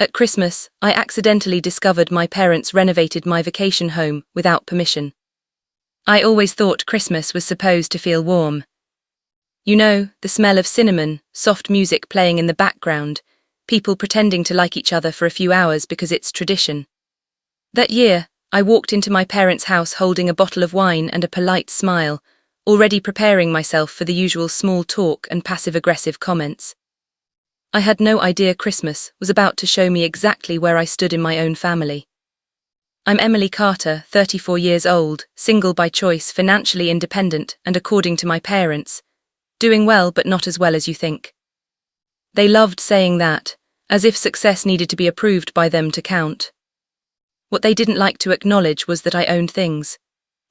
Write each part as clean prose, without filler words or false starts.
At Christmas, I accidentally discovered my parents renovated my vacation home without permission. I always thought Christmas was supposed to feel warm. You know, the smell of cinnamon, soft music playing in the background, people pretending to like each other for a few hours because it's tradition. That year, I walked into my parents' house holding a bottle of wine and a polite smile, already preparing myself for the usual small talk and passive-aggressive comments. I had no idea Christmas was about to show me exactly where I stood in my own family. I'm Emily Carter, 34 years old, single by choice, financially independent, and according to my parents, doing well but not as well as you think. They loved saying that, as if success needed to be approved by them to count. What they didn't like to acknowledge was that I owned things.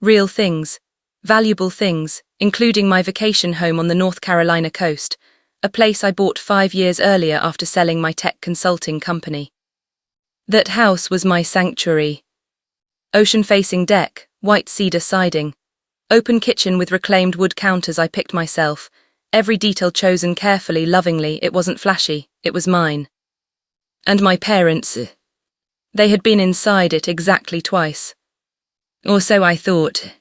Real things. Valuable things, including my vacation home on the North Carolina coast, a place I bought 5 years earlier after selling my tech consulting company. That house was my sanctuary. Ocean-facing deck, white cedar siding, open kitchen with reclaimed wood counters I picked myself, every detail chosen carefully, lovingly. It wasn't flashy, it was mine. And my parents, they had been inside it exactly twice. Or so I thought.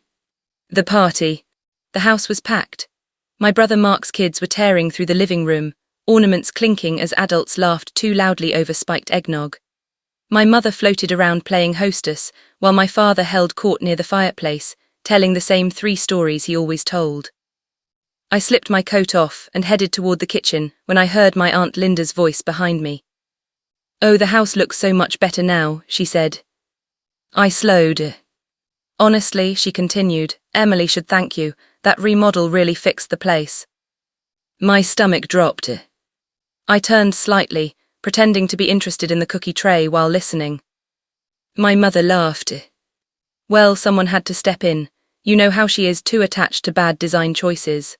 The party. The house was packed. My brother Mark's kids were tearing through the living room, ornaments clinking as adults laughed too loudly over spiked eggnog. My mother floated around playing hostess, while my father held court near the fireplace, telling the same 3 stories he always told. I slipped my coat off and headed toward the kitchen when I heard my Aunt Linda's voice behind me. "Oh, the house looks so much better now," she said. I slowed. "Honestly," she continued, "Emily should thank you. That remodel really fixed the place." My stomach dropped. I turned slightly, pretending to be interested in the cookie tray while listening. My mother laughed. "Well, someone had to step in. You know how she is, too attached to bad design choices."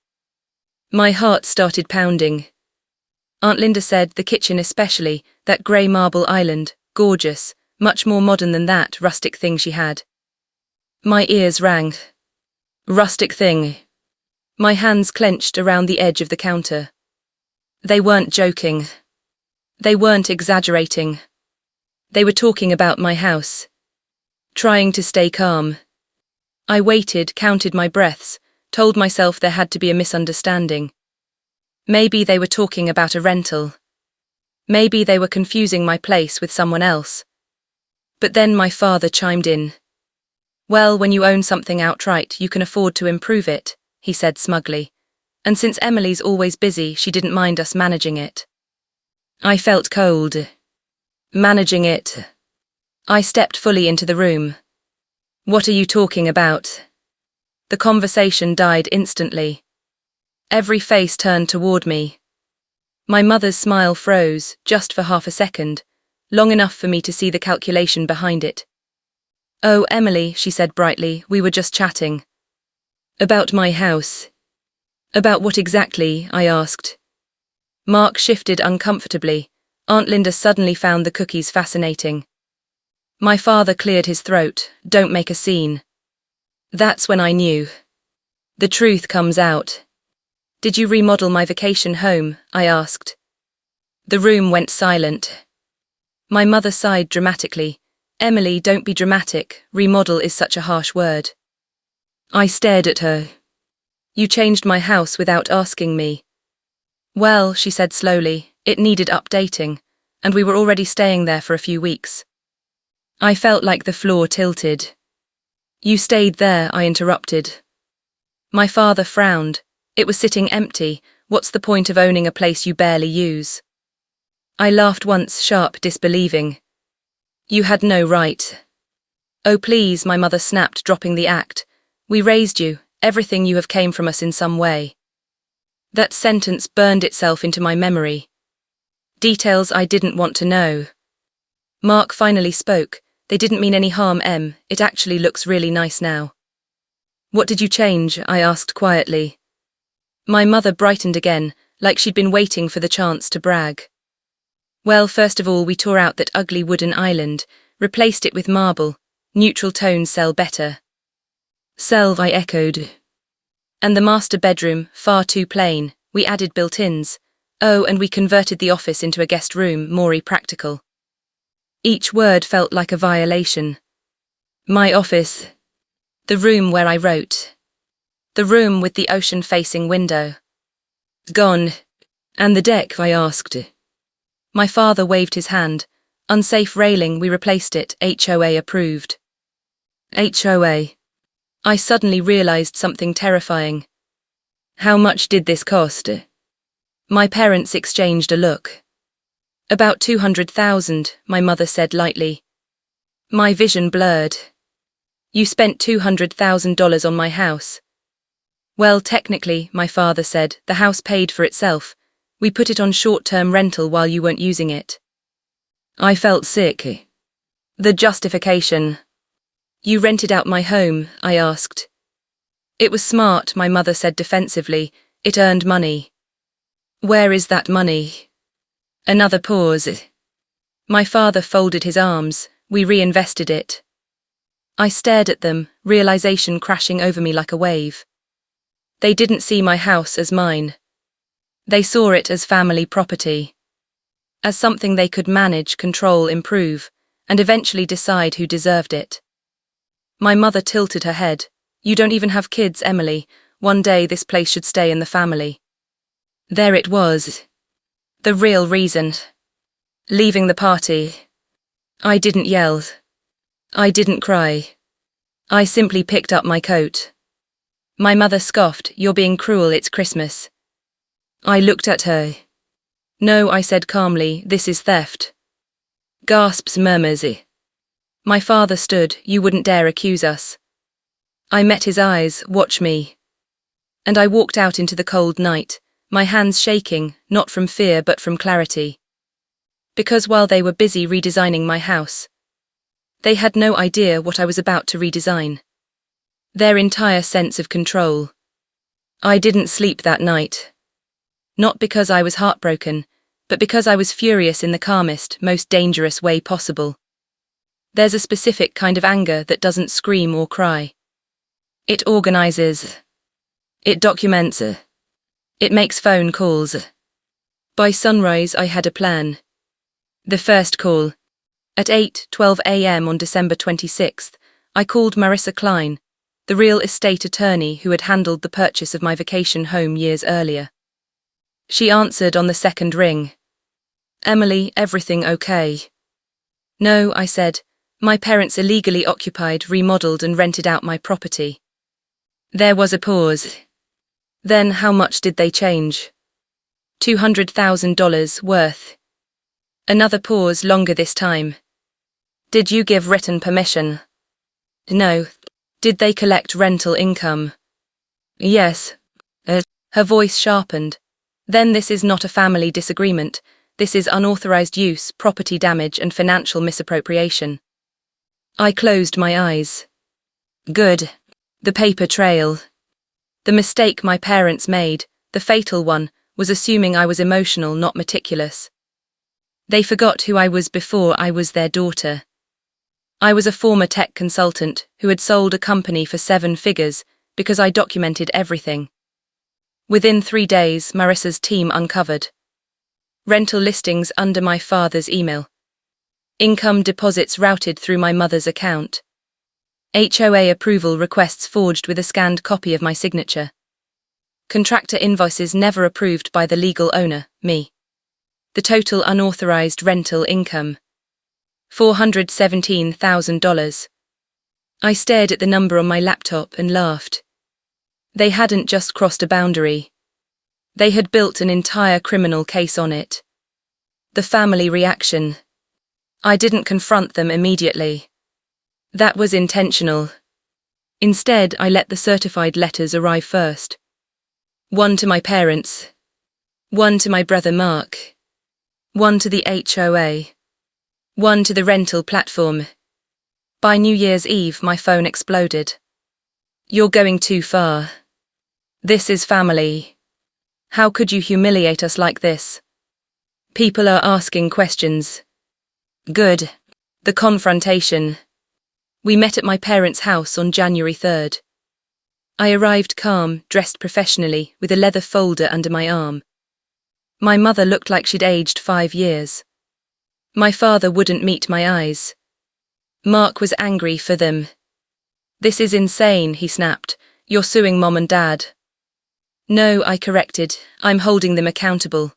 My heart started pounding. Aunt Linda said the kitchen especially, that grey marble island, gorgeous, much more modern than that rustic thing she had. My ears rang. Rustic thing. My hands clenched around the edge of the counter. They weren't joking. They weren't exaggerating. They were talking about my house. Trying to stay calm. I waited, counted my breaths, told myself there had to be a misunderstanding. Maybe they were talking about a rental. Maybe they were confusing my place with someone else. But then my father chimed in. "Well, when you own something outright, you can afford to improve it," he said smugly. And since Emily's always busy, she didn't mind us managing it. I felt cold. Managing it. I stepped fully into the room. "What are you talking about?" The conversation died instantly. Every face turned toward me. My mother's smile froze, just for half a second, long enough for me to see the calculation behind it. "Oh, Emily," she said brightly, "we were just chatting." "About my house." "About what exactly?" I asked. Mark shifted uncomfortably. Aunt Linda suddenly found the cookies fascinating. My father cleared his throat. "Don't make a scene." That's when I knew. The truth comes out. "Did you remodel my vacation home?" I asked. The room went silent. My mother sighed dramatically. "Emily, don't be dramatic. Remodel is such a harsh word." I stared at her. "You changed my house without asking me." "Well," she said slowly, "it needed updating, and we were already staying there for a few weeks." I felt like the floor tilted. "You stayed there," I interrupted. My father frowned. It was sitting empty. What's the point of owning a place you barely use? I laughed once, sharp, disbelieving. "You had no right." "Oh please," my mother snapped, dropping the act. "We raised you. Everything you have came from us in some way." That sentence burned itself into my memory. Details I didn't want to know. Mark finally spoke. "They didn't mean any harm, Em. It actually looks really nice now." "What did you change?" I asked quietly. My mother brightened again, like she'd been waiting for the chance to brag. "Well, first of all, we tore out that ugly wooden island, replaced it with marble. Neutral tones sell better." "Sell," I echoed. "And the master bedroom, far too plain. We added built-ins. Oh, and we converted the office into a guest room, more practical." Each word felt like a violation. My office. The room where I wrote. The room with the ocean-facing window. Gone. And the deck, I asked. My father waved his hand. Unsafe railing, we replaced it, HOA approved. HOA. I suddenly realized something terrifying. How much did this cost? My parents exchanged a look. About $200,000, my mother said lightly. My vision blurred. You spent $200,000 on my house. Well, technically, my father said, the house paid for itself. We put it on short-term rental while you weren't using it. I felt sick. The justification. You rented out my home, I asked. It was smart, my mother said defensively. It earned money. Where is that money? Another pause. My father folded his arms. We reinvested it. I stared at them, realization crashing over me like a wave. They didn't see my house as mine. They saw it as family property. As something they could manage, control, improve, and eventually decide who deserved it. My mother tilted her head. You don't even have kids, Emily. One day this place should stay in the family. There it was. The real reason. Leaving the party. I didn't yell. I didn't cry. I simply picked up my coat. My mother scoffed, you're being cruel, it's Christmas. I looked at her. No, I said calmly, this is theft. Gasps, murmurs. My father stood, you wouldn't dare accuse us. I met his eyes, watch me. And I walked out into the cold night, my hands shaking, not from fear but from clarity. Because while they were busy redesigning my house, they had no idea what I was about to redesign. Their entire sense of control. I didn't sleep that night. Not because I was heartbroken, but because I was furious in the calmest, most dangerous way possible. There's a specific kind of anger that doesn't scream or cry. It organizes. It documents. It makes phone calls. By sunrise I had a plan. The first call. At 8:12 a.m. on December 26th, I called Marissa Klein, the real estate attorney who had handled the purchase of my vacation home years earlier. She answered on the second ring. Emily, everything okay? No, I said. My parents illegally occupied, remodeled and rented out my property. There was a pause. Then how much did they change? $200,000 worth. Another pause, longer this time. Did you give written permission? No. Did they collect rental income? Yes. Her voice sharpened. Then this is not a family disagreement. This is unauthorized use, property damage and financial misappropriation. I closed my eyes. Good. The paper trail. The mistake my parents made, the fatal one, was assuming I was emotional, not meticulous. They forgot who I was before I was their daughter. I was a former tech consultant who had sold a company for 7 figures because I documented everything. Within 3 days, Marissa's team uncovered rental listings under my father's email. Income deposits routed through my mother's account. HOA approval requests forged with a scanned copy of my signature. Contractor invoices never approved by the legal owner, me. The total unauthorized rental income. $417,000. I stared at the number on my laptop and laughed. They hadn't just crossed a boundary. They had built an entire criminal case on it. The family reaction. I didn't confront them immediately. That was intentional. Instead, I let the certified letters arrive first. One to my parents. One to my brother Mark. One to the HOA. One to the rental platform. By New Year's Eve, my phone exploded. You're going too far. This is family. How could you humiliate us like this? People are asking questions. Good. The confrontation. We met at my parents' house on January 3rd. I arrived calm, dressed professionally, with a leather folder under my arm. My mother looked like she'd aged 5 years. My father wouldn't meet my eyes. Mark was angry for them. "This is insane," he snapped. "You're suing Mom and Dad." "No," I corrected. "I'm holding them accountable."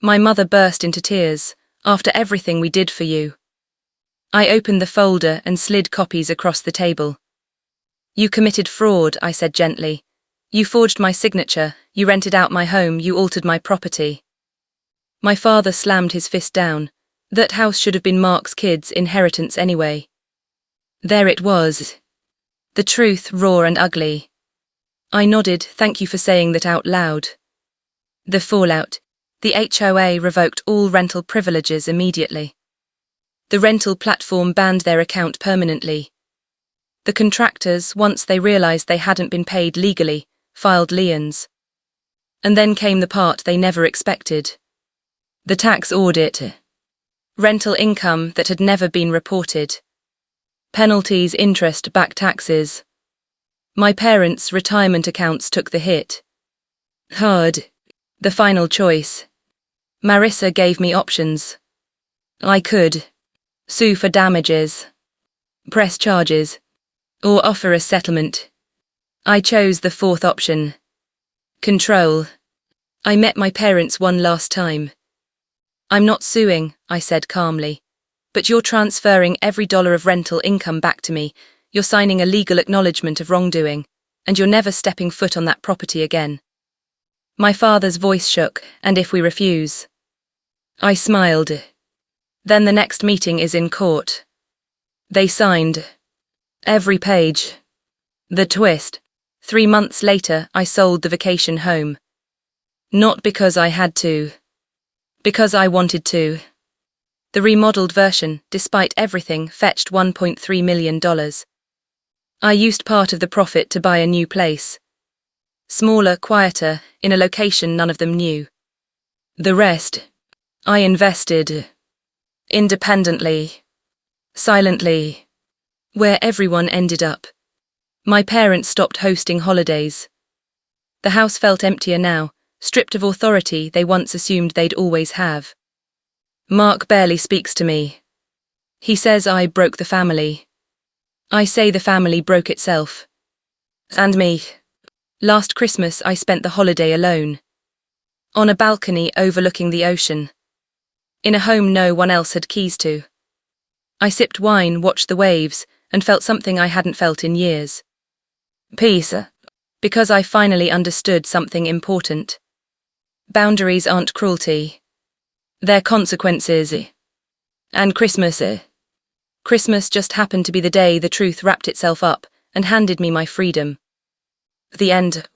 My mother burst into tears. "After everything we did for you." I opened the folder and slid copies across the table. "You committed fraud," I said gently. "You forged my signature, you rented out my home, you altered my property." My father slammed his fist down. That house should have been Mark's kids' inheritance anyway. There it was. The truth, raw and ugly. I nodded. "Thank you for saying that out loud." The fallout. The HOA revoked all rental privileges immediately. The rental platform banned their account permanently. The contractors, once they realized they hadn't been paid legally, filed liens. And then came the part they never expected. The tax audit. Rental income that had never been reported. Penalties, interest, back taxes. My parents' retirement accounts took the hit. Hard. The final choice. Marissa gave me options. I could sue for damages, press charges, or offer a settlement. I chose the fourth option. Control. I met my parents one last time. "I'm not suing," I said calmly. "But you're transferring every dollar of rental income back to me. You're signing a legal acknowledgement of wrongdoing, and you're never stepping foot on that property again." My father's voice shook. "And if we refuse?" I smiled. "Then the next meeting is in court." They signed. Every page. The twist. 3 months later, I sold the vacation home. Not because I had to. Because I wanted to. The remodeled version, despite everything, fetched $1.3 million. I used part of the profit to buy a new place. Smaller, quieter, in a location none of them knew. The rest, I invested. Independently. Silently. Where everyone ended up. My parents stopped hosting holidays. The house felt emptier now, stripped of authority they once assumed they'd always have. Mark barely speaks to me. He says I broke the family. I say the family broke itself. And me. Last Christmas I spent the holiday alone. On a balcony overlooking the ocean. In a home no one else had keys to. I sipped wine, watched the waves, and felt something I hadn't felt in years. Peace. Because I finally understood something important. Boundaries aren't cruelty. They're consequences. And Christmas. Christmas just happened to be the day the truth wrapped itself up and handed me my freedom. The end.